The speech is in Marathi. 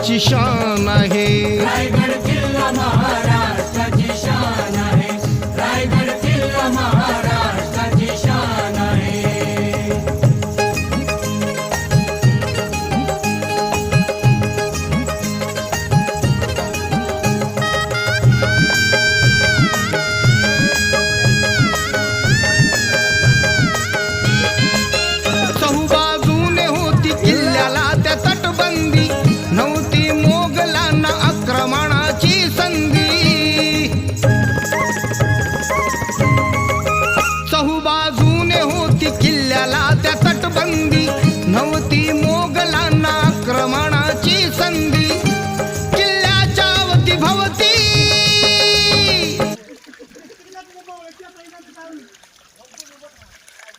महाराष्ट्राची शान आहे. रायगड किल्ला महाराष्ट्राची शान आहे. रायगड किल्ला महाराष्ट्राची शान आहे. चहूबाजूने होती किल्ल्याला त्या तटबंदी, नव्हती मोगलांना आक्रमणाची संधी. चहूबाजूने होती किल्ल्याला त्या तटबंदी, नव्हती मोगलांना आक्रमणाची संधी. किल्ल्याच्या अवती भवती